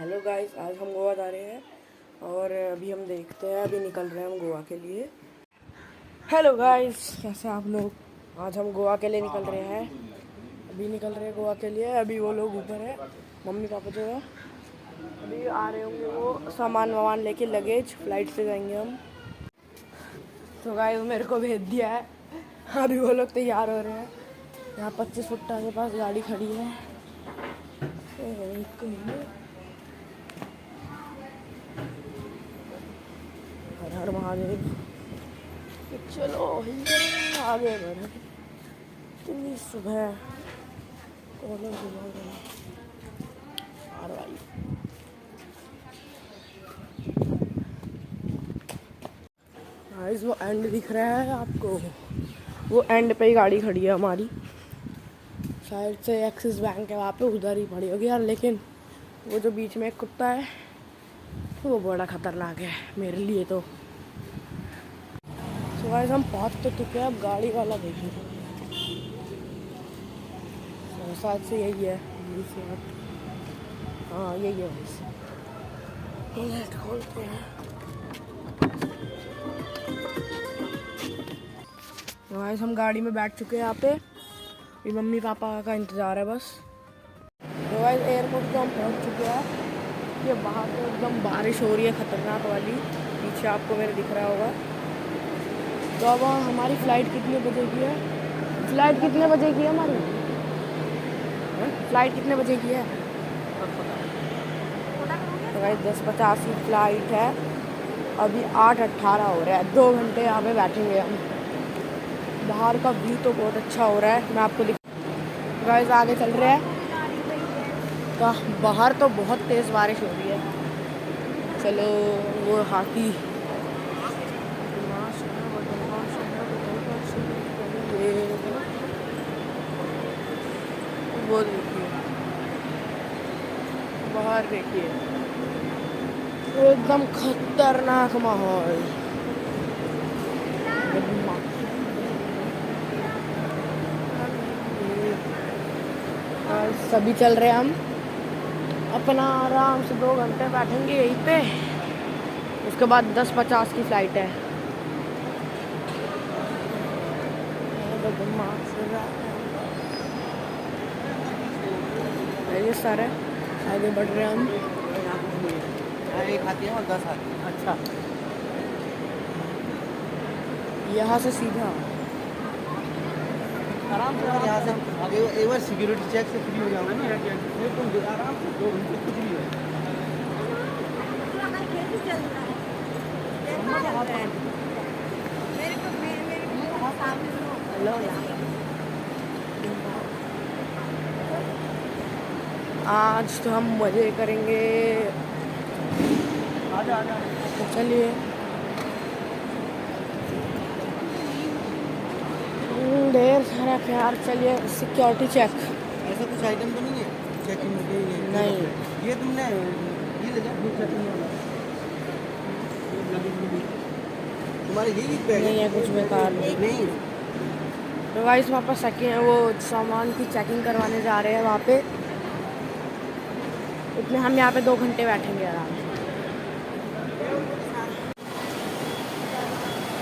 Hello guys, आज हम गोवा जा रहे हैं और अभी हम देखते हैं। अभी निकल रहे हैं हम गोवा के लिए। हेलो गाइस, कैसे आप लोग? आज हम गोवा के लिए निकल रहे हैं। अभी निकल रहे हैं गोवा के लिए। अभी वो लोग ऊपर है, मम्मी पापा जो है अभी आ रहे होंगे। वो सामान वामान लेके, लगेज फ्लाइट से जाएंगे हम। तो गाइस मेरे को भेज दिया है। अभी वो लोग तैयार हो रहे हैं। यहाँ 25 फुट्टा के पास गाड़ी खड़ी है। हर हर महादेव। चलो आगे बढ़े। इतनी सुबह कॉलेज गाइस, वो एंड दिख रहा है आपको? वो एंड पे ही गाड़ी खड़ी है हमारी। शायद से एक्सिस बैंक है वहाँ पे, उधर ही पड़ी होगी यार। लेकिन वो जो बीच में एक कुत्ता है वो बड़ा खतरनाक है मेरे लिए तो। तो गाइस हम पहुँच तो चुके हैं। अब गाड़ी वाला देखिए, शायद से यही है। हाँ यही है बस। खोलते हैं। तो गाइस हम गाड़ी में बैठ चुके हैं यहाँ पे। ये मम्मी पापा का इंतज़ार है बस। तो गाइस एयरपोर्ट तो हम पहुँच चुके हैं। ये बाहर तो एकदम बारिश हो रही है खतरनाक वाली, पीछे आपको मेरे दिख रहा होगा। तो अब हमारी फ़्लाइट कितने बजे की है? फ़्लाइट कितने बजे की है हमारी? फ़्लाइट कितने बजे की है? तो भाई 10:50 की फ़्लाइट है। अभी 8:18 हो रहा है। 2 घंटे यहाँ पे बैठेंगे हम। बाहर का व्यू तो बहुत अच्छा हो रहा है, मैं आपको गाइस आगे चल रहे हैं। तो बाहर तो बहुत तेज़ बारिश हो रही है। चलो वो हाथी वो देखिए, बाहर देखिए, एकदम खतरनाक माहौल। सभी चल रहे हैं हम अपना आराम से। 2 घंटे बैठेंगे यहीं पे। उसके बाद 10:50 की फ़्लाइट है। ये सारे आगे बढ़ रहे हैं हम। एक आती है और 10 आती है। अच्छा, यहाँ से सीधा आराम से यहाँ से एक बार सिक्योरिटी चेक से फ्री हो जाओगे ना। ये तुम आराम से 2 घंटे कुछ भी हो। आज तो हम मज़े करेंगे। तो चलिए ढेर सारा प्यार। चलिए सिक्योरिटी चेक। ऐसा कुछ आइटम तो नहीं है चेकिंग में? नहीं, ये तुमने ये ले जाओ चेकिंग वाला। तुम्हारे यही बैग नहीं है कुछ बेकार नहीं। तो गाइस वहाँ पर सेकिंग, वो सामान की चेकिंग करवाने जा रहे हैं वहाँ पे। इतने हम यहाँ पे 2 घंटे बैठेंगे आराम से।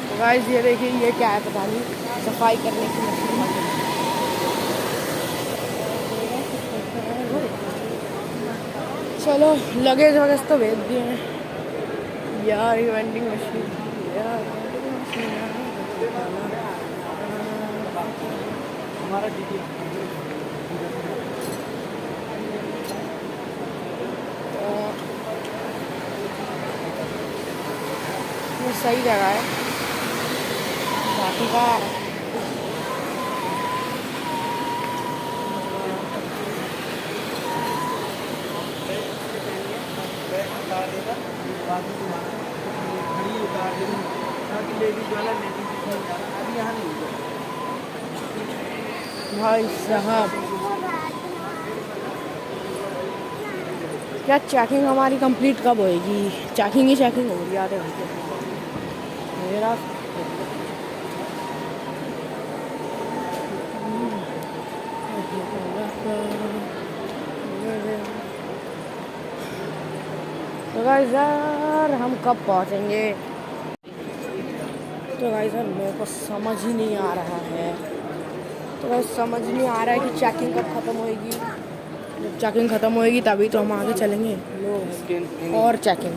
तो गाइस ये देखिए, ये क्या है पता नहीं, सफाई करने की मशीन। चलो लगेज वगैरह तो भेज दिए हैं यार। ये वेंडिंग मशीन यार, हमारा डीटी ये सही जगह है। बाकी का उतार देगा, बाकी तुम्हारा घड़ी उतार देगी ताकि लेडीज वाला अभी यहाँ नहीं होगा। भाई साहब, क्या चेकिंग हमारी कंप्लीट कब होएगी? चेकिंग ही चेकिंग हो रही है आधे घंटे मेरा। तो गाइस यार हम कब पहुंचेंगे? तो गाइस यार मेरे को समझ ही नहीं आ रहा है। तो गाइस समझ नहीं आ रहा है कि चेकिंग कब ख़त्म होएगी। जब चेकिंग ख़त्म होएगी तभी तो हम आगे चलेंगे। लो और चेकिंग।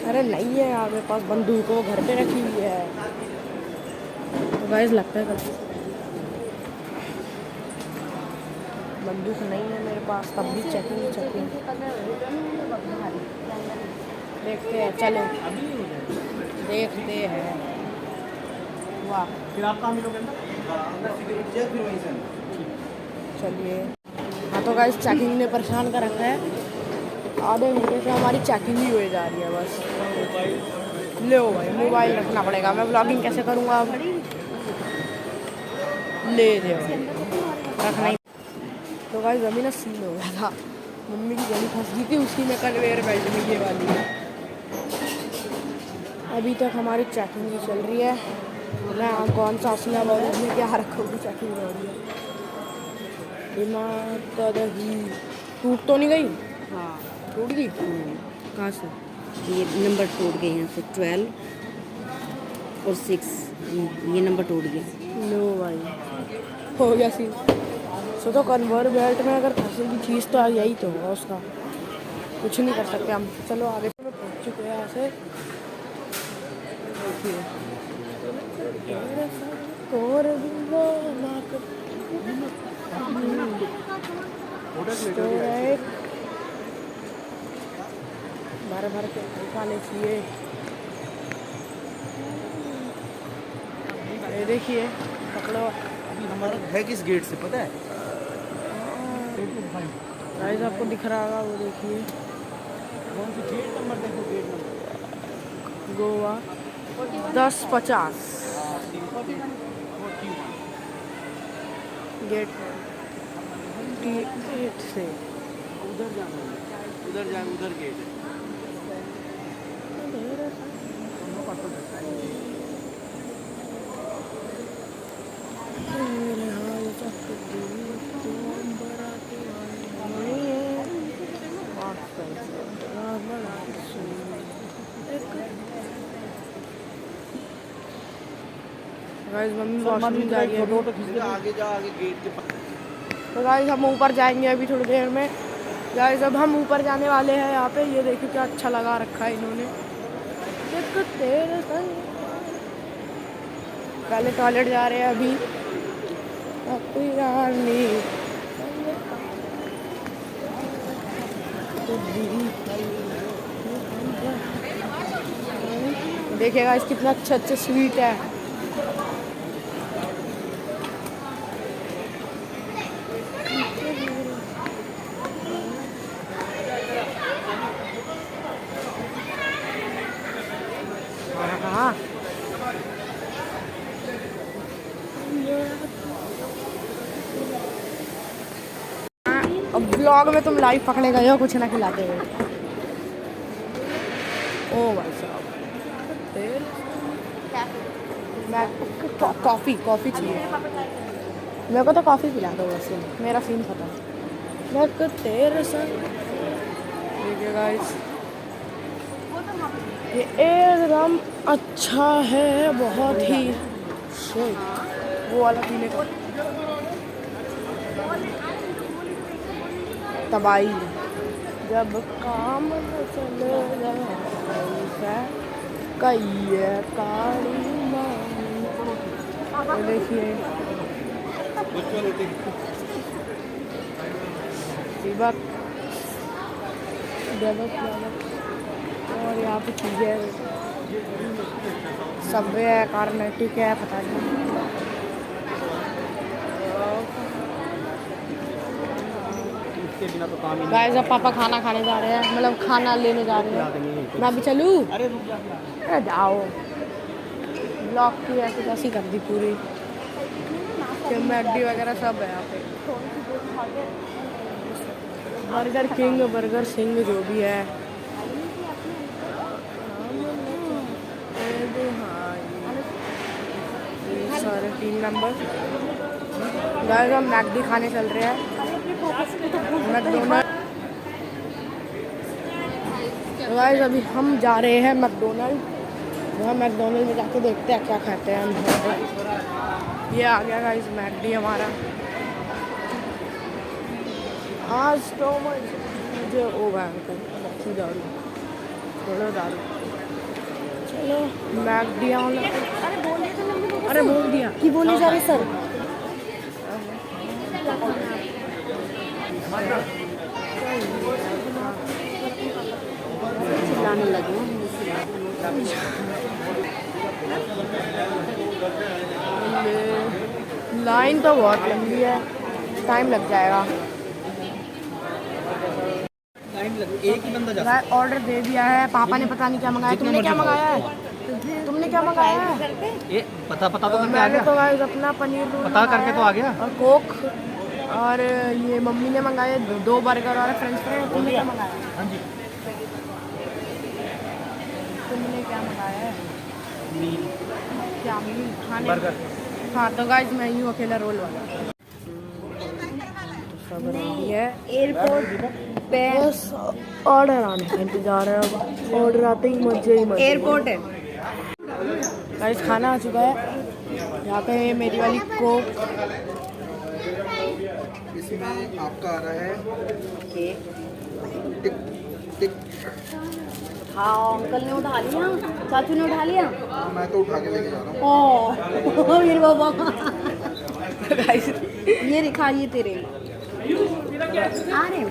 अरे नहीं है यार मेरे पास बंदूक, वो घर पे रखी हुई है। तो गाइस लगता है कल बंदूक नहीं है मेरे पास, तब भी चेकिंग। देखते हैं, चलो देखते हैं। वाह फिर आपका हम लोग चलिए। हाँ तो गाइस चेकिंग ने परेशान कर रखा है। आधे घंटे से हमारी चेकिंग ही हुई जा रही है बस। लो भाई मोबाइल रखना पड़ेगा, मैं व्लॉगिंग कैसे करूँगा अब? ले दे रखना ही। तो गाइस अभी ना सीन हो गया था, मम्मी की गली फंस गई थी, उसी में कन्वेयर बेल्ट में ये वाली है। अभी तक हमारी चेकिंग ही चल रही है। मैं कौन सा असला बॉडी में क्या रखूँगी, चेकिंग हो रही है। दिमाग का दही टूट तो नहीं गई? हाँ टूट गई कहाँ से? ये नंबर टूट गए हैं, तो 12 और 6 ये नंबर टूट गए। लो भाई हो गया सीन। सो तो कन्वर्ट बेल्ट में अगर फंसेगी चीज़ तो यही तो होगा उसका, कुछ नहीं कर सकते हम। चलो आगे में पहुँच चुके हैं ऐसे। भर भर के खाने चाहिए। ये देखिए पकड़ो। अभी हमारा है किस गेट से पता है? गाइस आपको दिख रहा होगा, वो देखिए कौन सी गेट नंबर देखो, gate number Goa 1050 gate T8 से उधर जाना है, उधर जाए, उधर गेट है। गाइस मम्मी वॉशरूम जा रही है फोटो खींच ले, आगे जा, आगे गेट के पास। तो गाइस हम ऊपर जाएंगे अभी थोड़ी देर में। गाइस अब हम ऊपर जाने वाले हैं। यहाँ पे ये देखिए क्या अच्छा लगा रखा है इन्होंने। पहले टॉयलेट जा रहे हैं अभी। देखिएगा इस कितना अच्छा अच्छा स्वीट है। हाँ अब ब्लॉग में तुम लाइव पकड़े गए हो कुछ ना खिलाते हुए। ओ भाई साहब कॉफ़ी चाहिए मेरे को। तो कॉफ़ी पिला दो बस, मेरा सीन खत्म। मैं को तेरे संग देखिए गाइस ये एकदम अच्छा है बहुत ही। वो वाला पीने का तबाही जब काम न चले कई काली माँ। देखिए और यहाँ पे चीज़ें सबवे है, कार्नेटिक है, पता नहीं। गाइस अब पापा खाना खाने जा रहे हैं, मतलब खाना लेने जा रहे हैं। मैं भी चलूँ? अरे जाओ। ब्लॉक की ऐसी तैसी कर दी पूरी। मैकडी वगैरह सब है यहाँ पे। बर्गर किंग, बर्गर सिंह जो भी है। सारे 3 नंबर। गाइस हम मैकडी खाने चल रहे हैं। मैकडोनल्ड गाइस अभी हम जा रहे हैं मैकडोनल्ड। वहाँ मैकडोनल्ड में जाके देखते हैं क्या खाते हैं हम। ये आ गया गाइस मैकडी हमारा। आज तो मुझे हो गया अंकल अच्छी दारू, थोड़ा दारू। चलो मैकडी वाला, अरे बोल दिया कि बोले जा रहे सर। चिल्लाने लगे हैं। लाइन तो बहुत लंबी है, टाइम लग जाएगा। एक ही बंदा जा ऑर्डर दे दिया है, पापा ने पता नहीं क्या मंगाया। तुमने क्या मंगाया है? तुमने क्या मंगाया है? ये पता तो करके आ मैंने गया, तो गाइस अपना पनीर रोल पता करके तो आ गया। और कोक, और ये मम्मी ने मंगाए 2 बर्गर और फ्रेंच फ्राई। तुमने क्या मंगाया? हाँ जी, तुमने क्या मंगाया है? मील क्या मिली खाने? बर्गर। हाँ तो गाइस मैं यूँ अकेला रोल वाला सब रेडी है। एयरपोर्ट पे बस ऑर्डर आने का इंतजार है। अब ऑर्डर आते ही मजे ही मजे। एयरपोर्ट है। गाइस खाना आ चुका है। यहाँ पे मेरी वाली कोक, इसमें आपका आ रहा है ओके। टिक टिक। हाँ अंकल ने उठा लिया, चाचू ने उठा लिया। मैं तो उठा के लेके जा रहा हूँ। ओ मेरे बाबा गाइस ये दिखा, ये तेरे आ रहे हैं।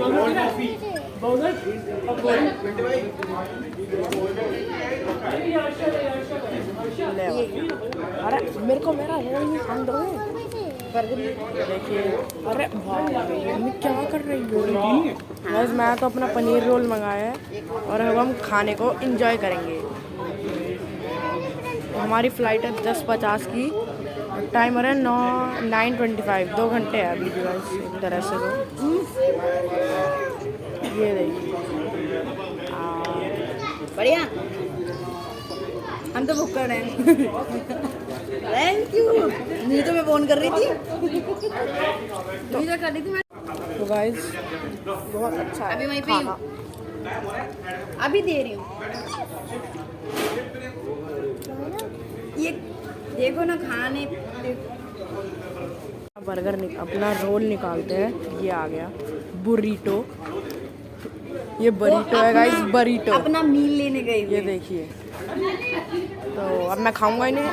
अरे मेरे को मेरा रोल नहीं खाने दोगे? देखिए, अरे मम्मी क्या कर रही हो? बस मैं तो अपना पनीर रोल मंगाया है और अब हम खाने को एंजॉय करेंगे। हमारी फ़्लाइट है 10:50 की, टाइमर है 9:25, 2 घंटे है अभी भी गाइस एक तरह से। तो ये देखिए बढ़िया, हम तो बुक कर रहे हैं। Thank you. नहीं तो मैं फोन कर रही थी, कर रही थी मैं। तो गाइस बहुत अच्छा है। अभी वहीं पे ही हूँ, अभी दे रही हूँ। ये देखो ना खाने। बर्गर अपना रोल निकालते हैं। ये आ गया बुरीटो। ये बरीटो है गाइस, बरीटो। अपना मील लेने गए ये देखिए, तो अब मैं खाऊंगा इन्हें।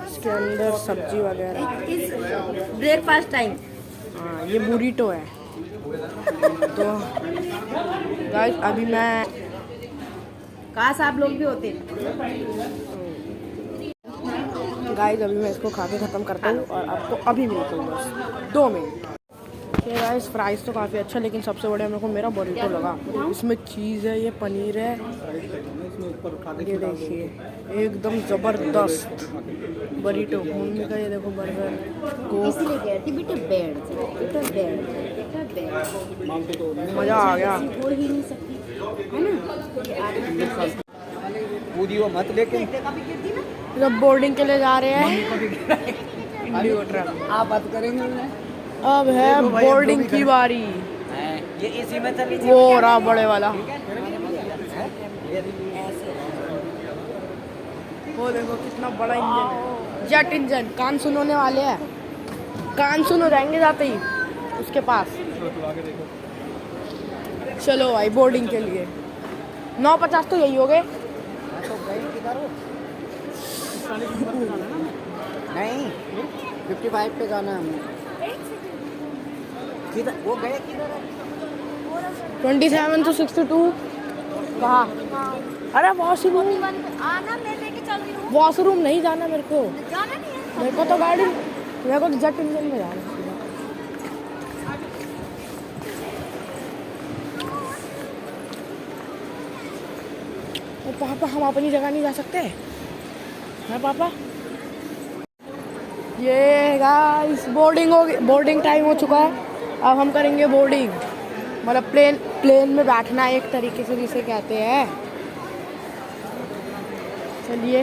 इसके अंदर सब्जी वगैरह। Breakfast time. हाँ ये बुरीटो है। तो गाइस अभी मैं काश आप लोग भी होते। गाइस अभी मैं इसको खा के ख़त्म करता हूँ और आपको अभी मिलता हूँ बस 2 मिनट। ये गाइस फ्राइज़ तो काफ़ी अच्छा, लेकिन सबसे बढ़िया मेरे को मेरा बरीटो लगा। इसमें चीज़ है, ये पनीर है। ये देखिए एकदम ज़बरदस्त बरीटो। मम्मी का ये देखो बर्गर, कोक। इसलिए कहती बेटा बैठ जा, बेटा बैठ जा, बेटा बैठ जा। मज़ा आ गया। ऐसी हो ही नहीं सकती है ना। कूदी वो मत लेके। जब बोर्डिंग के लिए जा रहे हैं इंडिगो ट्रक। आप बात करेंगे अब है बोर्डिंग की बारी। ये इसी में चली। वो रहा बड़े वाला, वो देखो कितना बड़ा इंजन है, जेट इंजन। कान सुन होने वाले हैं, कान सुन हो जाएंगे जाते ही उसके पास। चलो भाई बोर्डिंग के लिए 9:50 तो यही हो गए। नहीं 55 पे जाना है हमें। किधर वो गए, किधर है? 27 to 62 कहाँ? अरे वॉशरूम, आना, मैं लेके चल रही हूँ। वॉशरूम नहीं जाना मेरे को। जाना नहीं है। मेरे को तो गाड़ी, मेरे को तो जेट इंजन में जाना है। तो पापा हम अपनी जगह नहीं जा सकते हैं पापा? ये गाइस बोर्डिंग हो गई, बोर्डिंग टाइम हो चुका है। अब हम करेंगे बोर्डिंग, मतलब प्लेन में बैठना एक तरीके से जिसे कहते हैं। चलिए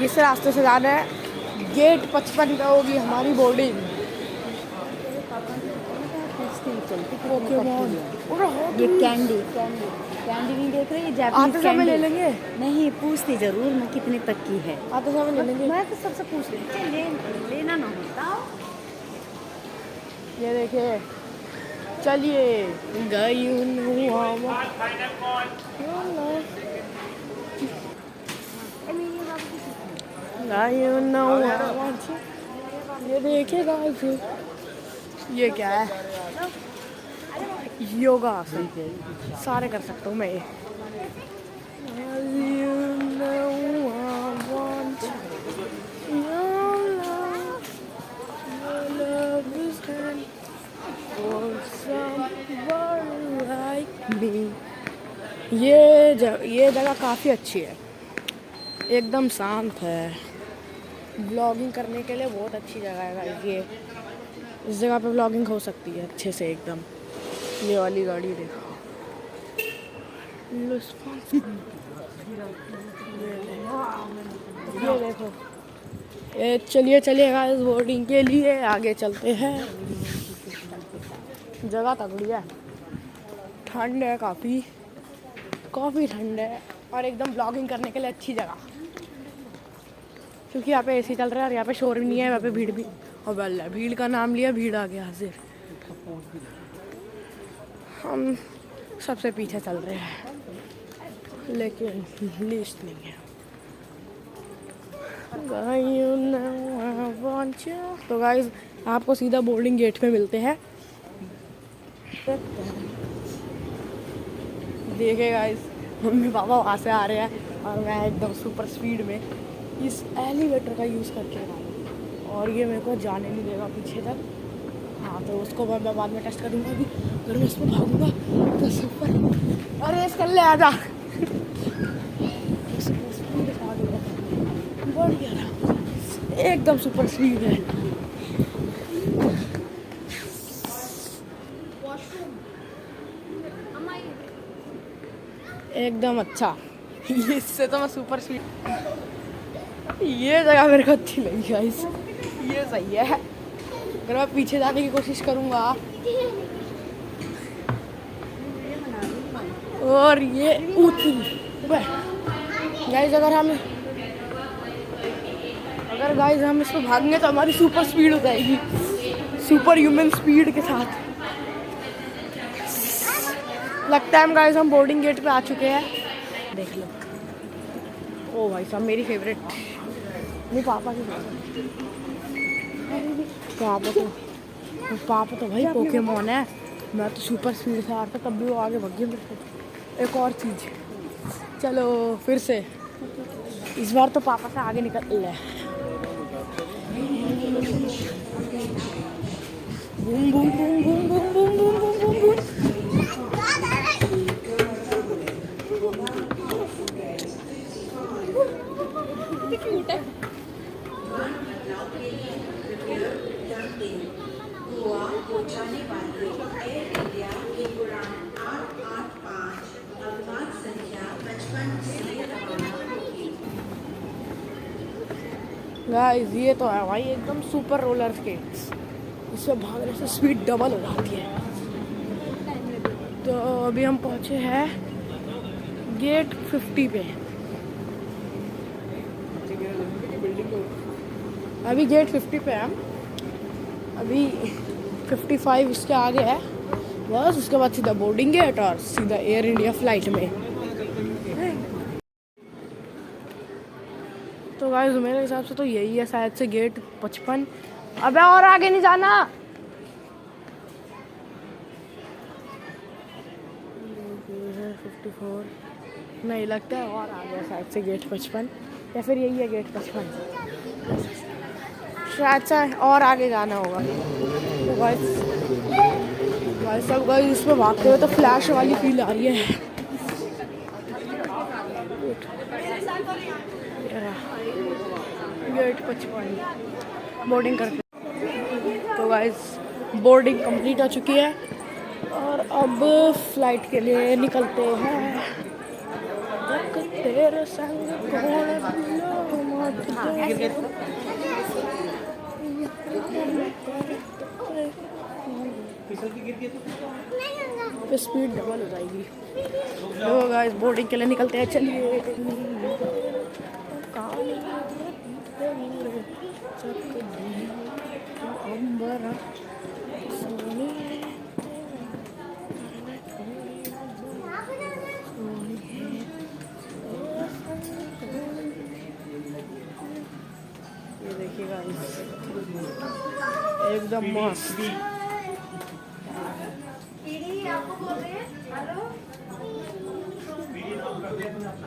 इस रास्ते से जाना है। गेट 55 पे होगी हमारी बोर्डिंग। पोकेमॉन ये कैंडी कैंडी कैंडी नहीं देख रही, आते जापानीज समय कैंडी ले लेंगे। नहीं, पूछती जरूर मैं कितने तक की है। आते समय ले लेंगे। मैं तो सबसे पूछ रही थी, लेना ना होता। ये देखिए, चलिए गई ये देखिए गाइस, ये क्या है? योगा आसन सारे कर सकता हूँ मैं ये। ये जगह काफ़ी अच्छी है, एकदम शांत है। ब्लॉगिंग करने के लिए बहुत अच्छी जगह है गाइस ये। इस जगह पे ब्लॉगिंग हो सकती है अच्छे से एकदम। ये वाली गाड़ी देखो, ये देखो। ये चलिए चलिए गाइस, बोर्डिंग के लिए आगे चलते हैं। जगह तगड़ी है, ठंड है काफ़ी ठंड है, और एकदम ब्लॉगिंग करने के लिए अच्छी जगह, क्योंकि यहाँ पे एसी चल रहा है और यहाँ पे शोर भी नहीं है, यहाँ पे भीड़ भी। और बल्ला भीड़ का नाम लिया, भीड़ आ गया हाजिर। हम सबसे पीछे चल रहे हैं, लेकिन लिस्ट नहीं है। तो गाइस आपको सीधा बोर्डिंग गेट पे मिलते हैं। देखिए गाइस, मम्मी पापा वहाँ से आ रहे हैं और मैं एकदम सुपर स्पीड में इस एलिवेटर का यूज़ करके आ रहा हूँ, और ये मेरे को जाने नहीं देगा पीछे तक। हाँ, तो उसको मैं बाद में टेस्ट करूँगा। अभी अगर मैं इसमें भागूंगा तो सुपर, अरे इस कर ले आजा। सुपर स्पीड बढ़ गया, एकदम सुपर स्पीड है। एकदम अच्छा। इससे तो मैं सुपर स्पीड। ये जगह मेरे को अच्छी लगी गाइस, ये सही है। अगर मैं पीछे जाने की कोशिश करूँगा, और ये गाइस अगर गाइस हम इसको भागेंगे तो हमारी सुपर स्पीड हो जाएगी, सुपर ह्यूमन स्पीड के साथ। लगता है हम गाइस हम बोर्डिंग गेट पे आ चुके हैं। देख लो, ओ भाई साहब मेरी फेवरेट, नहीं पापा की पापा तो भाई पोकेमॉन है। मैं तो सुपर स्पीड से आ रहा था, तब भी वो आगे भाग गया मेरे को। एक और चीज़, चलो फिर से इस बार तो पापा से आगे निकल ले। Boom boom boom boom boom boom boom boom boom. Guys ये तो है भाई एकदम सुपर रोलर स्केट्स, इसमें भागने से स्पीड डबल हो जाती है। तो अभी हम पहुंचे हैं गेट 50 पे। अभी गेट 50 पे हम, अभी 55 इसके आगे है बस। उसके बाद सीधा बोर्डिंग गेट और सीधा एयर इंडिया फ्लाइट में। तो गाइस मेरे हिसाब से तो यही है शायद से गेट 55। अबे और आगे नहीं जाना। 54 नहीं लगता है, और आगे शायद से गेट 55, या फिर यही है गेट 55 शायद से, और आगे जाना होगा। तो गाइस सब गाइस इसमें भागते हुए तो फ्लैश वाली फील आ रही है। गेट 55 बोर्डिंग करते। तो गाइस बोर्डिंग कंप्लीट हो चुकी है और अब फ्लाइट के लिए निकलते हैं। तेरे संग कौन फिसल के गिर गए तो स्पीड डबल हो जाएगी। तो गाइस बोर्डिंग के लिए निकलते हैं, चलिए। ये देखिए गाइस, एकदम मस्त।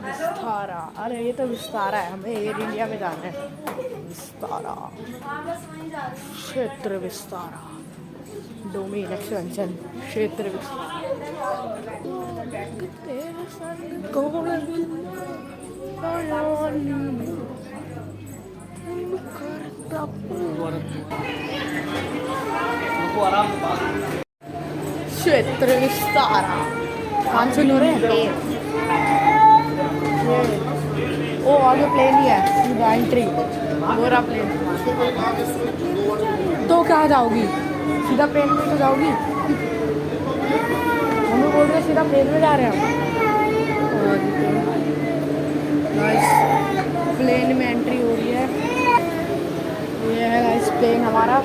विस्तारा, अरे ये तो विस्तारा है, हमें एयर इंडिया में जाना है। विस्तारा, क्षेत्र विस्तारा, डोमेन एक्सटेंशन, क्षेत्र विस्तारा। तेरे संग कौन करता उनको आराम से बात क्षेत्र विस्तारा। कान सुन रहे हैं? ओ आगे प्लेन ही है, सीधा एंट्री, पूरा प्लेन। तो क्या जाओगी? सीधा प्लेन में तो जाओगी। हमें बोल रहे सीधा प्लेन में जा रहे हैं हम। गाइस प्लेन में एंट्री हो रही है। ये है गाइस प्लेन हमारा,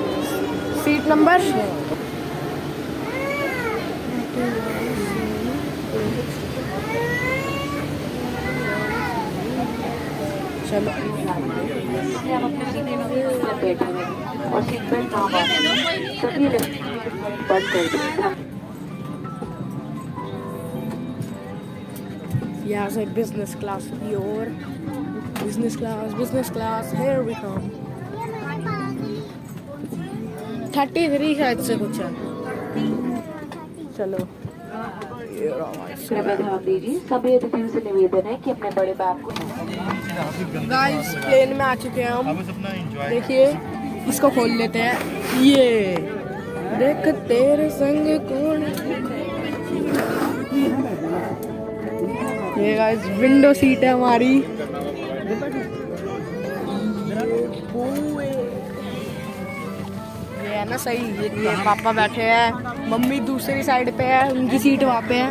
सीट नंबर चलो। और सीट बेल्ट ना बांधें, सभी लिफ्ट बंद कर दें। यहाँ से बिजनेस क्लास की ओर, business class, here we come। 33 शायद से कुछ है। चलो कृपया ध्यान दीजिए, सभी अतिथियों से निवेदन है कि अपने बड़े बैग को गाइस प्लेन में आ चुके हैं हम। देखिए इसको खोल लेते हैं। ये देख तेरे संग कौन। ये गाइस विंडो सीट है हमारी। ये है ना सही। ये पापा बैठे हैं, मम्मी दूसरी साइड पे है, उनकी सीट वहाँ पे है।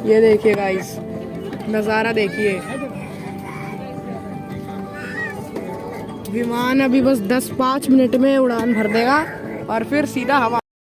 ये देखिए गाइस, नज़ारा देखिए। विमान अभी बस 10-5 मिनट में उड़ान भर देगा और फिर सीधा हवा